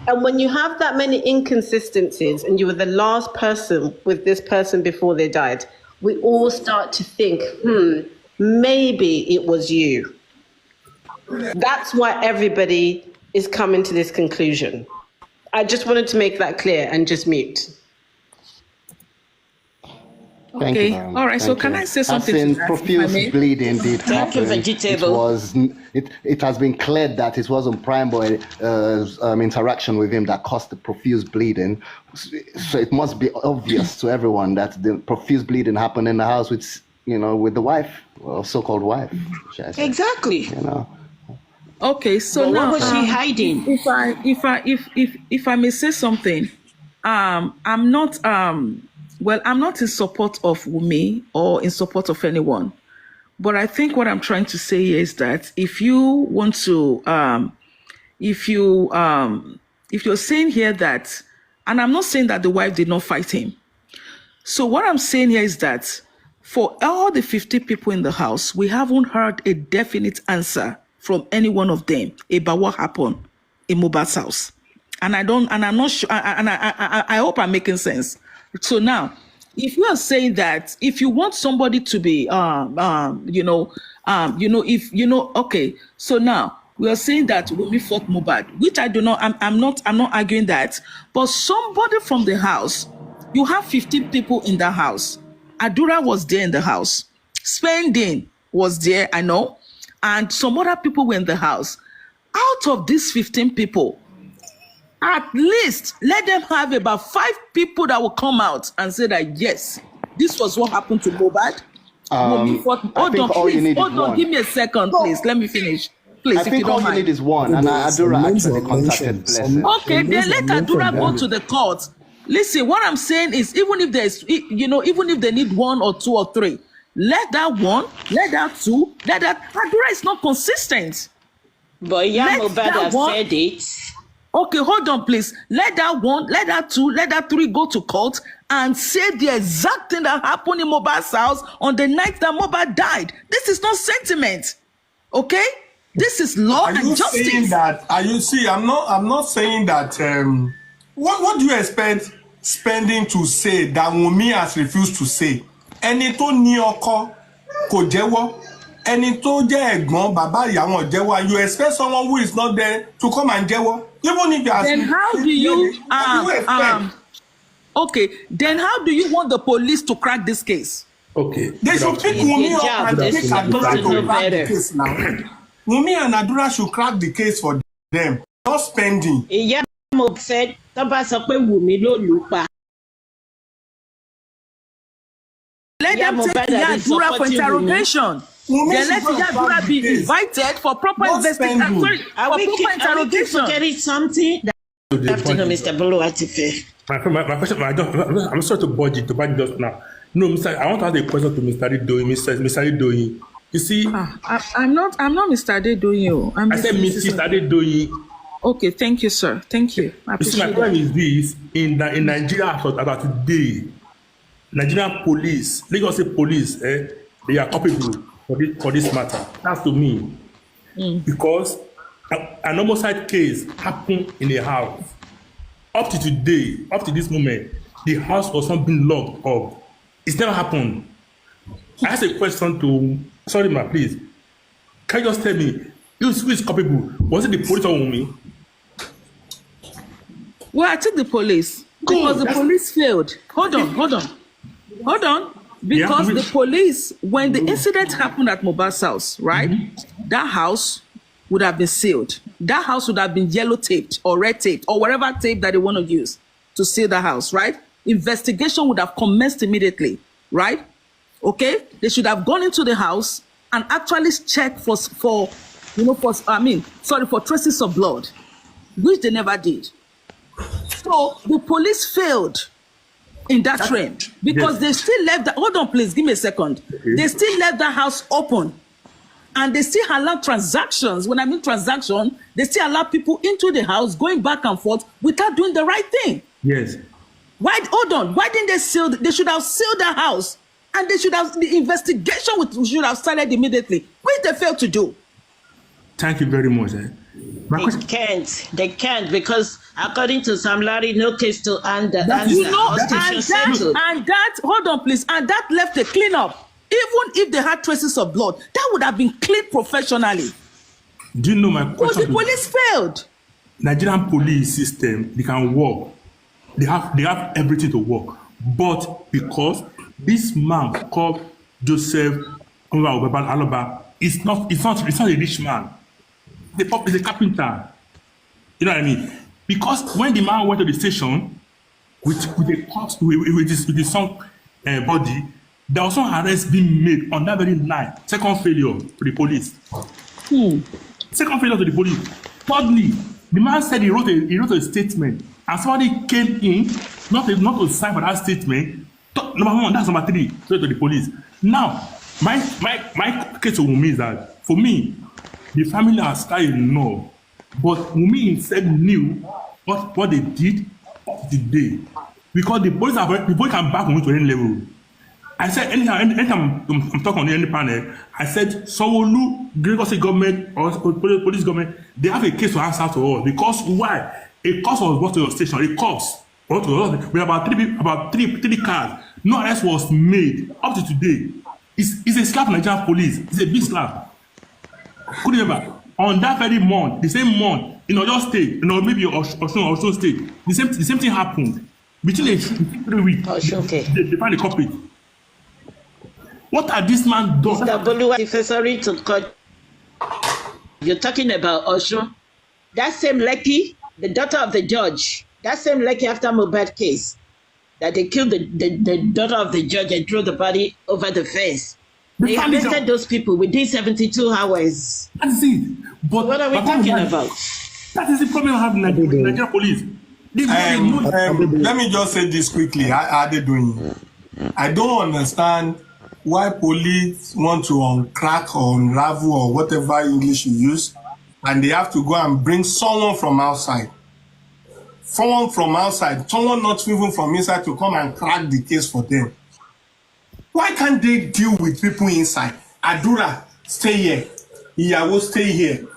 And when you have that many inconsistencies and you were the last person with this person before they died, we all start to think, maybe it was you. That's why everybody is coming to this conclusion. I just wanted to make that clear and just mute. Okay, all right. So can I say something? As in, profuse bleeding did happen. Vegetable. It has been cleared that it wasn't Prime Boy interaction with him that caused the profuse bleeding. So it must be obvious to everyone that the profuse bleeding happened in the house with, with the wife, or so-called wife. Exactly. Okay, so but now what was she hiding? If I may say something, I'm not I'm not in support of Wunmi or in support of anyone, but I think what I'm trying to say is that if you want to, if you're saying here that, and I'm not saying that the wife did not fight him. So what I'm saying here is that for all the 50 people in the house, we haven't heard a definite answer from any one of them about what happened in Mohbad's house. And I'm not sure, and I hope I'm making sense. So now, if you are saying that if you want somebody to be, okay. So now we are saying that Wunmi fought Mohbad, which I do not. I'm not arguing that. But somebody from the house, you have 15 people in the house. Adura was there in the house. Spending was there, I know, and some other people were in the house. Out of these 15 people, at least let them have about 5 people that will come out and say that, yes, this was what happened to Mohbad. Hold on, give me a second, please. Let me finish. Please, I think all you need is one, and Adura actually contacted Blessing. Okay, then let Adura go to the court. Listen, what I'm saying is, even if there's, even if they need 1 or 2 or 3, let that 1, let that 2, let that. Adura is not consistent. But Mohbad has said it. Okay, hold on, please. Let that 1, let that 2, let that 3 go to court and say the exact thing that happened in Mohbad's house on the night that Mohbad died. This is not sentiment, okay? This is law and justice. Saying that? I'm not saying that. What do you expect Spending to say that Wunmi has refused to say? Ẹni tó ní ọkọ kò jẹ́wọ́. Ẹni tó jẹ́ ẹ̀gbọ́n bàbá ìyàwó jẹ́wọ́. You expect someone who is not there to come and jẹ́wọ́? Even if you are. Then how do you okay, then how do you want the police to crack this case? Okay. They should pick Wunmi up and take Adura to crack the case now. Wunmi and Adura should crack the case for them, not Spending. Mo said, Tọ́ba sọ pé Wunmi ló lù pa. Let them take Adura for interrogation. Then let Adura be invited for proper investigation. Sorry, for proper interrogation. Are we forgetting something? Good afternoon, Mr. Bolo Atife. My question, I'm sorry to budge it, just now. No, Mr. I want to ask a question to Mr. Adedoyin. Mr. Adedoyin. You see, I'm not Mr. Adedoyin. I said Mr. Adedoyin. Okay, thank you, sir. Thank you. My question is this: in Nigeria, about today, Nigerian police, Lagos State police, they are culpable for this matter. That's to me, because an homicide case happened in a house. Up to today, up to this moment, the house was not being locked up. It's never happened. I asked a question to, sorry, ma, please. Can you just tell me, who is culpable? Was it the police or Wunmi? Well, I took the police because the police failed. Hold on. Because the police, when the incident happened at Mohbad's house, right? That house would have been sealed. That house would have been yellow taped or red taped or whatever tape that they want to use to seal the house, right? Investigation would have commenced immediately, right? Okay? They should have gone into the house and actually checked for traces of blood, which they never did. So the police failed in that trend because they still left hold on, please, give me a second. Okay. They still left the house open and they still allow transactions. When I mean transaction, they still allow people into the house going back and forth without doing the right thing. Yes. Why? Hold on. Why didn't they seal? They should have sealed the house, and they should have the investigation should have started immediately, which they failed to do. Thank you very much. They can't because according to Sam Larry, no case to answer. You know, and that, hold on please, and that left a cleanup. Even if they had traces of blood, that would have been cleaned professionally. Do you know my question? Because the police failed. Nigerian police system, they can work. They have everything to work. But because this man called Joseph Aloba is not a rich man. He's a carpenter. You know what I mean? Because when the man went to the station with the corpse, with his son body, there was some arrest being made on that very night. Second failure to the police. Second failure to the police. Thirdly, the man said he wrote a statement, and somebody came in not to sign for that statement. Number one, that's number three, to the police. Now, my case with Wunmi is that for me, the family has tried enough, but Wunmi himself knew what they did up to the day, because the police can back Wunmi to any level. I said anytime I'm talking on any panel, I said Sanwo-Olu, Lagos State government or police government, they have a case to answer to us. Because why? A cops was brought to your station. A cops brought to us with about three cars. No arrest was made up to today. It's a slap on Nigerian police. It's a big slap. Could you remember? On that very month, the same month, in Oyo State, maybe Osun State, the same thing happened. Between 3 weeks, they find the culprit. What are this man done? Mr. Boluwa, sorry to cut. You're talking about Osun. That same Lekki, the daughter of the judge, that same Lekki after Mohbad case, that they killed the daughter of the judge and threw the body over the fence. They arrested those people within 72 hours. That's it. But what are we talking about? That is the problem I have in Nigerian police. Let me just say this quickly. How are they doing? I don't understand why police want to uncrack or unravel or whatever English you use, and they have to go and bring someone from outside. Someone not even from inside, to come and crack the case for them. Why can't they deal with people inside? Adura, stay here. Iyawo, stay here.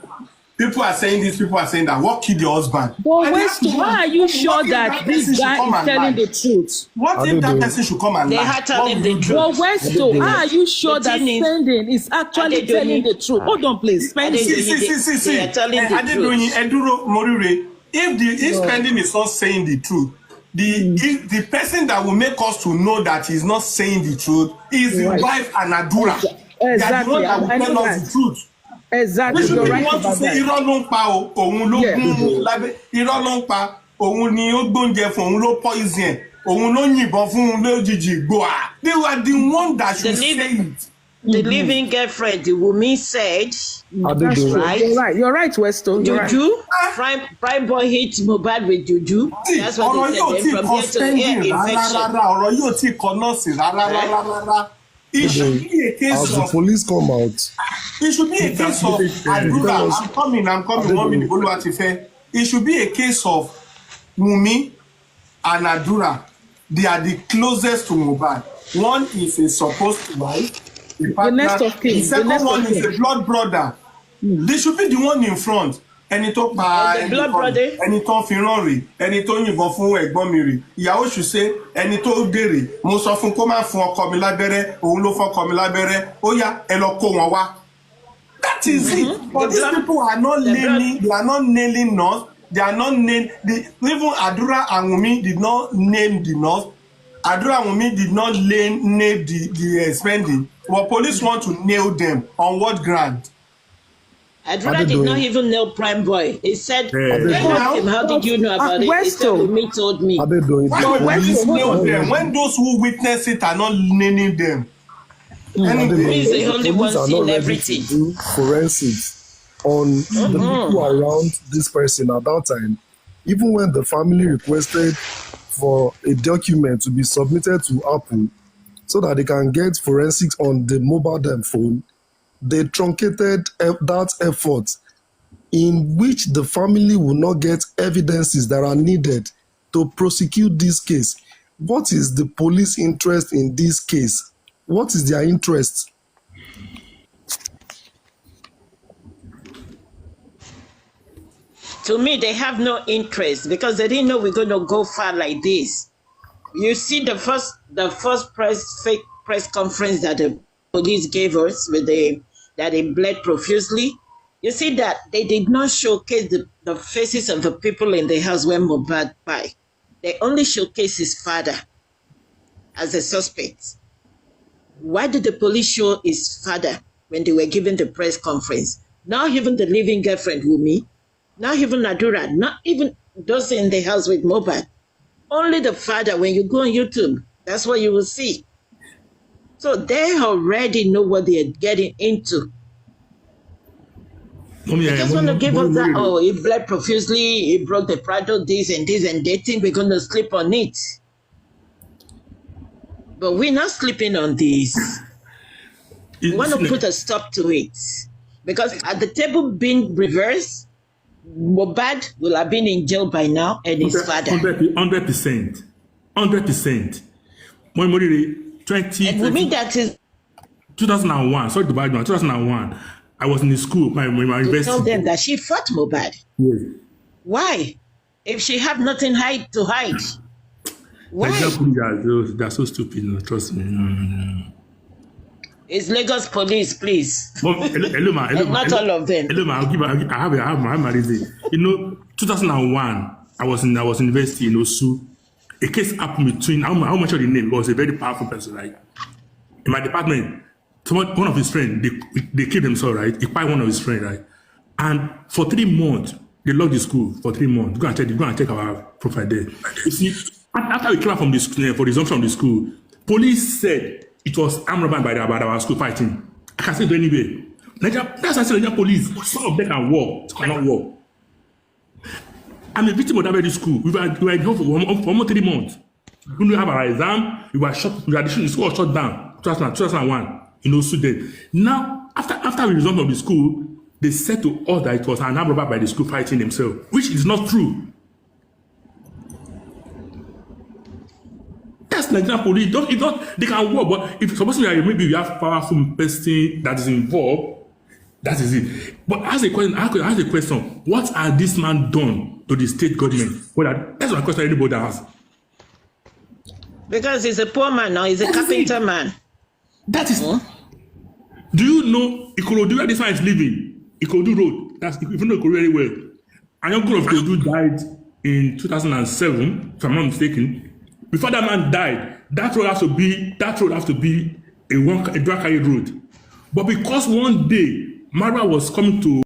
People are saying this, people are saying that. What killed your husband? But why are you sure that this guy is telling the truth? What if that person should come and lie? They had telling the truth. But Westo, how are you sure that Spending is actually telling the truth? Hold on, please. Spending. See. Eduro Morire, if Spending is not saying the truth, the person that will make us to know that he's not saying the truth is the wife and Adura. Exactly. They are the one that will tell us the truth. Exactly. We should want to say irọ́ ló ń pa o, òun ló gún lábẹ́, irọ́ ló ń pa, òun ni ó gbóúnjẹ fún, òun ló poison, òun ló yìnbọn fún un lójijì gbòà. They were the one that should say it. The living girlfriend, the woman said, that's right. You're right, Westo. Juju, prime boy hit Mohbad with Juju. That's what they said. From here to here, infection. Ọ̀rọ̀ yóò ti kọ nọ́ọ̀sì rárá. It should be a case as the police come out. It should be a case of Adura. I'm coming. 1 minute. Oluwatife. It should be a case of Wunmi and Adura. They are the closest to Mohbad. One is a supposed wife. The next of kin. The second one is a blood brother. They should be the one in front. Ẹni tó pa ẹni tó fi rán rè, ẹni tó yìnbọn fún ẹ̀gbọ́n mi rè. Ìyàwó should say ẹni tó dèrè, mo sọ fún kó má fún ọkọ mi lábẹ́rẹ́, òun ló fún ọkọ mi lábẹ́rẹ́, ó yá ẹ lọ kó wọn wá. That is it. But these people are not nailing us. They are not named. Even Adura and Wunmi did not name the nurse. Adura and Wunmi did not name the Spending. But police want to nail them on what ground? Adura did not even know Prime Boy. He said, how did you know about it? He said, Wunmi told me. Why would police nail them when those who witness it are not naming them? Anyway, he's the only one seeing everything. Do forensics on the people around this person at that time. Even when the family requested for a document to be submitted to Apple so that they can get forensics on the mobile phone, they truncated that effort, in which the family will not get evidences that are needed to prosecute this case. What is the police interest in this case? What is their interest? To me, they have no interest because they didn't know we're going to go far like this. You see the first fake press conference that the police gave us that they bled profusely. You see that they did not showcase the faces of the people in the house when Mohbad died. They only showcase his father as a suspect. Why did the police show his father when they were giving the press conference? Not even the living girlfriend, Wumi, not even Nadura, not even those in the house with Mohbad. Only the father. When you go on YouTube, that's what you will see. So they already know what they are getting into. They just want to give us that, oh, he bled profusely, he broke the Prado, this, and they think we're going to sleep on it. But we're not sleeping on this. We want to put a stop to it. Because at the table being reversed, Mohbad will have been in jail by now, and his father. 100%. 100%. And we mean that is 2001. Sorry to buy 2001. I was in the school, my university. Tell them that she fought Mohbad. Yes. Why? If she have nothing to hide. Why? They're so stupid, no, trust me. No. It's Lagos police, please. Eluma, not all of them. Eluma, I have my reason. 2001, I was in university in Osu. A case happened between, how much of the name, was a very powerful person, right? In my department, one of his friends, they killed themselves, right? Kpai, one of his friends, right? And for 3 months, they locked the school for 3 months. Go and check our profile there. You see, after we came out from the school, for the resumption of the school, police said it was armed robbery by our school fighting. I can say it anyway. That's why I said Nigerian police, some of them can walk, some cannot walk. I'm a victim of that very school. We were in home for almost 3 months. We didn't have our exam. We were shut. The school was shut down. 2001 in Osu. Now, after we resumed from the school, they said to us that it was an armed robber by the school fighting themselves, which is not true. That's Nigerian police. They can work, but if supposedly maybe you have powerful person that is involved, that is it. But I ask a question, what has this man done to the state government? That's my question anybody has. Because he's a poor man now, he's a carpenter man. That is. Do you know Ikorodu where this man is living? Ikorodu Road. That's if you know Ikorodu very well. A young girl of Ikorodu died in 2007, if I'm not mistaken. Before that man died, that road has to be a drug carried road. But because one day Mara was coming to